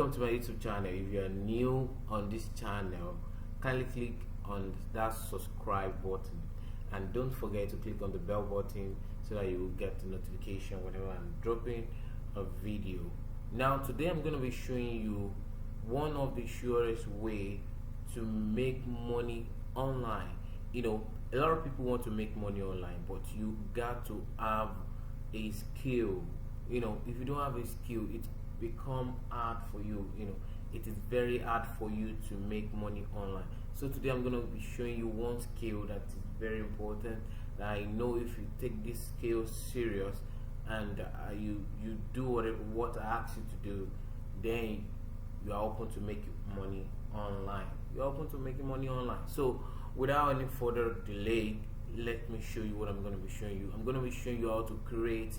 Welcome to my YouTube channel. If you are new on this channel, kindly click on that subscribe button and don't forget to click on the bell button so that you will get the notification whenever I'm dropping a video. Now today I'm going to be showing you one of the surest way to make money online. You know, a lot of people want to make money online, but you got to have a skill. You know, if you don't have a skill, it become hard for you. You know, it is very hard for you to make money online. So today I'm going to be showing you one skill that is very important, that I know if you take this skill serious and you do what I ask you to do, then you are open to make money online. You're open to making money online. So without any further delay, let me show you what I'm going to be showing you. I'm going to be showing you how to create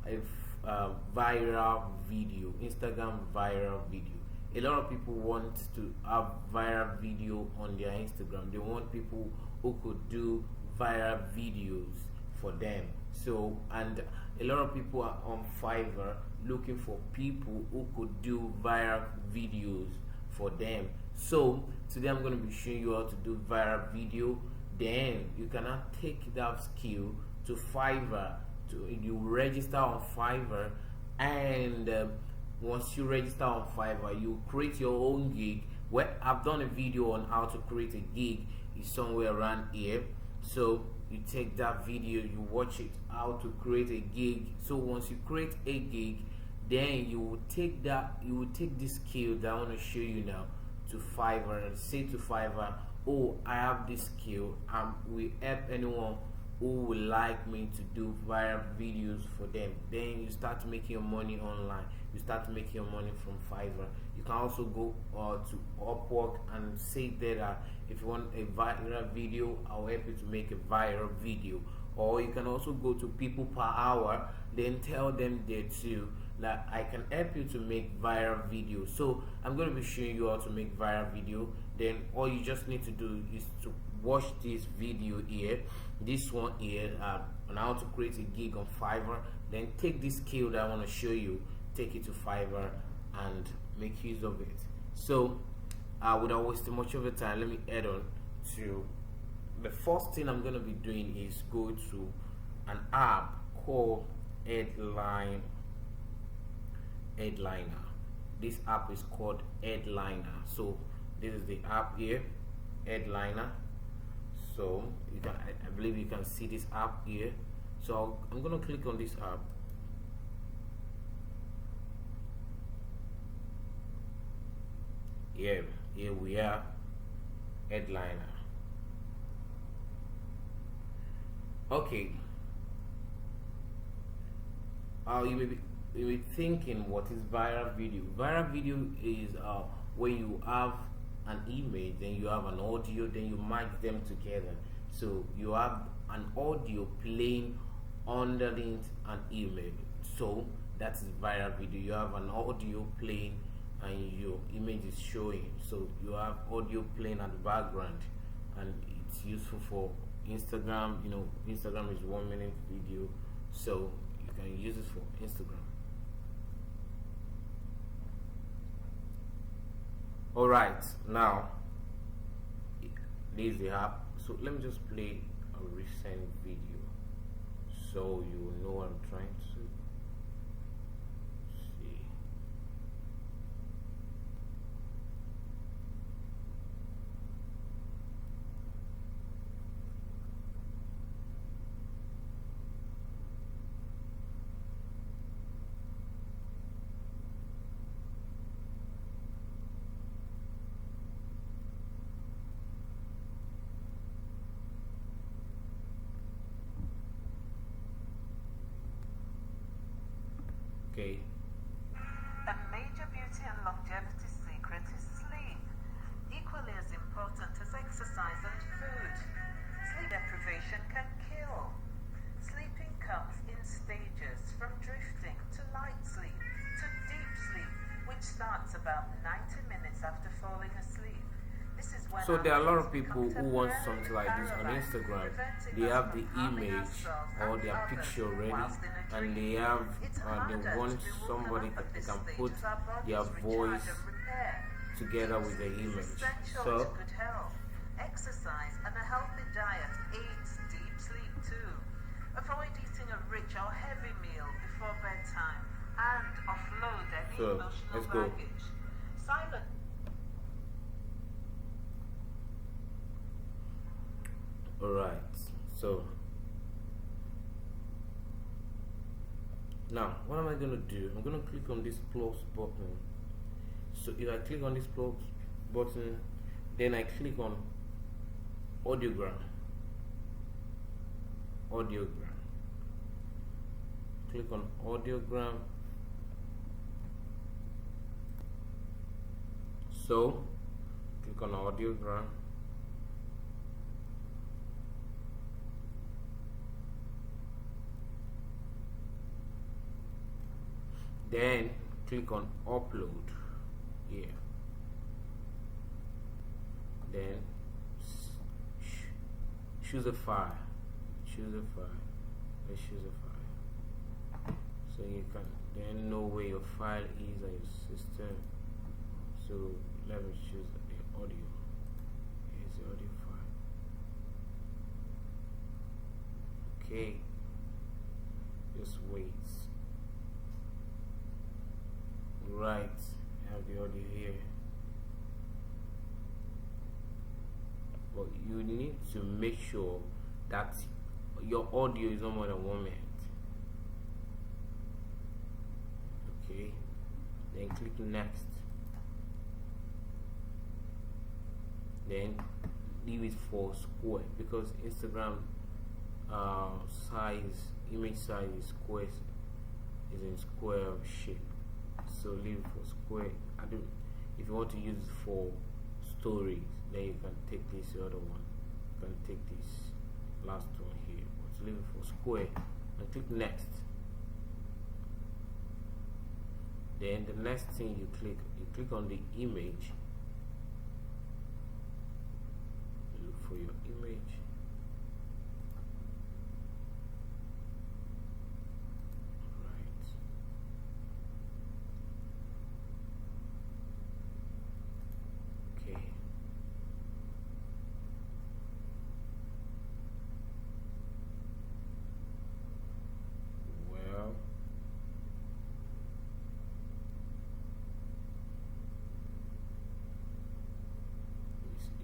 a viral video, Instagram viral video. A lot of people want to have viral video on their Instagram. They want people who could do viral videos for them. So, and a lot of people are on Fiverr looking for people who could do viral videos for them. So today I'm going to be showing you how to do viral video. Then you cannot take that skill to Fiverr. You register on Fiverr, and once you register on Fiverr, you create your own gig. Well, I've done a video on how to create a gig. It's somewhere around here. So you take that video, you watch it, how to create a gig. So once you create a gig, then you will take this skill that I want to show you now to Fiverr and say to Fiverr, oh, I have this skill, will help anyone who would like me to do viral videos for them. Then you start making your money online. You start making your money from Fiverr. You can also go to Upwork and say there that if you want a viral video, I'll help you to make a viral video. Or you can also go to People Per Hour, then tell them there too that I can help you to make viral videos. So I'm going to be showing you how to make viral video. Then all you just need to do is to watch this video here, this one here, on how to create a gig on Fiverr. Then take this skill that I want to show you, take it to Fiverr and make use of it. So without wasting much of your time, let me head on to the first thing I'm going to be doing is go to an app called Headliner. This app is called Headliner. So this is the app here, Headliner. So you can, I believe you can see this app here. So I'm going to click on this app. Here we are, Headliner. Okay. You may be thinking, what is viral video? Viral video is when you have an image, then you have an audio, then you match them together. So you have an audio playing underneath an image. So that's viral video. You have an audio playing and your image is showing. So you have audio playing at the background, and it's useful for Instagram. You know, Instagram is 1 minute video, so you can use it for Instagram. Alright, now this is the app. So let me just play a recent video so you know what I'm trying to see. Okay. A major beauty and longevity secret is sleep, equally as important as exercise and food. Sleep deprivation can kill. Sleeping comes in stages, from drifting to light sleep to deep sleep, which starts about 90 minutes after falling asleep. This is when So our there are a lot minds of people become who want temporarily something like this on paralyzed, Instagram. preventing They us have from the harming image ourselves or and their others picture ready, whilst in a and dream. they have It's they harder want to remove somebody them off that at they this can stage put as our bodies their recharge voice and repair. together Deep with the sleep is image. essential So to good health. Exercise and a healthy diet aids deep sleep too. Avoid eating a rich or heavy meal before bedtime and offload any So, emotional let's go. baggage. Silent. alright, so now what am I gonna do? I'm gonna click on this plus button. So if I click on this plus button, then I click on audiogram. Click on audiogram. So click on audiogram. Then click on upload here. Then choose a file. Let's choose a file. So you can then know where your file is on your system. So let me choose the audio. Here's the audio file. Okay. Just wait. Right, I have the audio here. But you need to make sure that your audio is not more than 1 minute. Okay, then click next. Then leave it for square because Instagram image size is square, is in square shape. So leave it for square. If you want to use it for stories, then you can take this other one. You can take this last one here. But leave it for square and click next. Then the next thing you click on the image. Look for your image.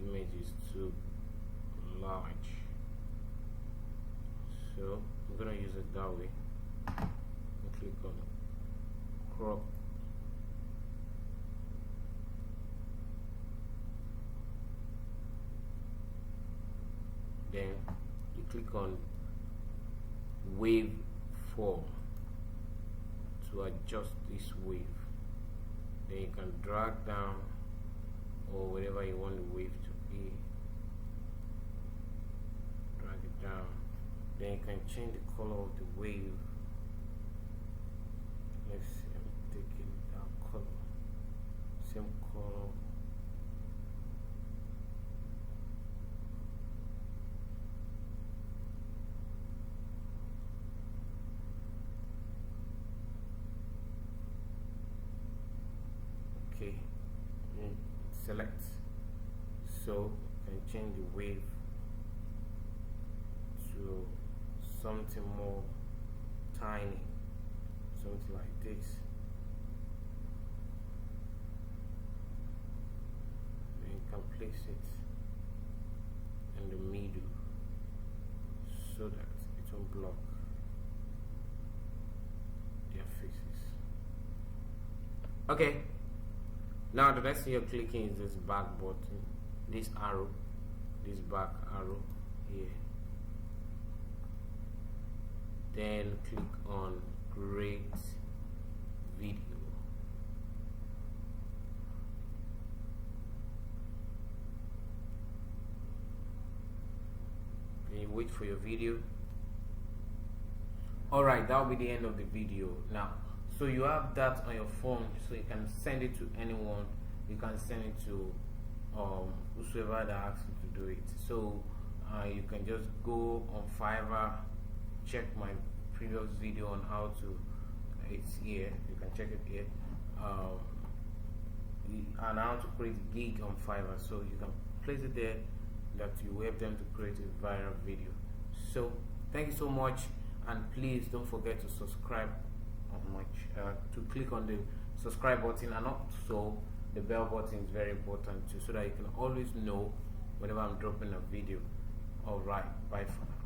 Image is too large, so I'm gonna use it that way. And click on crop. Then you click on wave form to adjust this wave. Then you can drag down or whatever you want the wave to be. Drag it down. Then you can change the color of the wave. Let's see, I'm taking that color. Same color. Okay. Select, so you can change the wave to something more tiny, something like this. Then you can place it in the middle so that it won't block their faces. Okay. Now the next thing you're clicking is this back button, this arrow, this back arrow here. Then click on create video. Then you wait for your video. Alright, that'll be the end of the video. Now, so you have that on your phone, so you can send it to anyone. You can send it to whosoever that asks you to do it. So you can just go on Fiverr, check my previous video on how to, it's here, you can check it here, and how to create a gig on Fiverr. So you can place it there, that you help them to create a viral video. So thank you so much, and please don't forget to subscribe on my to click on the subscribe button, and also the bell button is very important too, so that you can always know whenever I'm dropping a video. Alright, bye for now.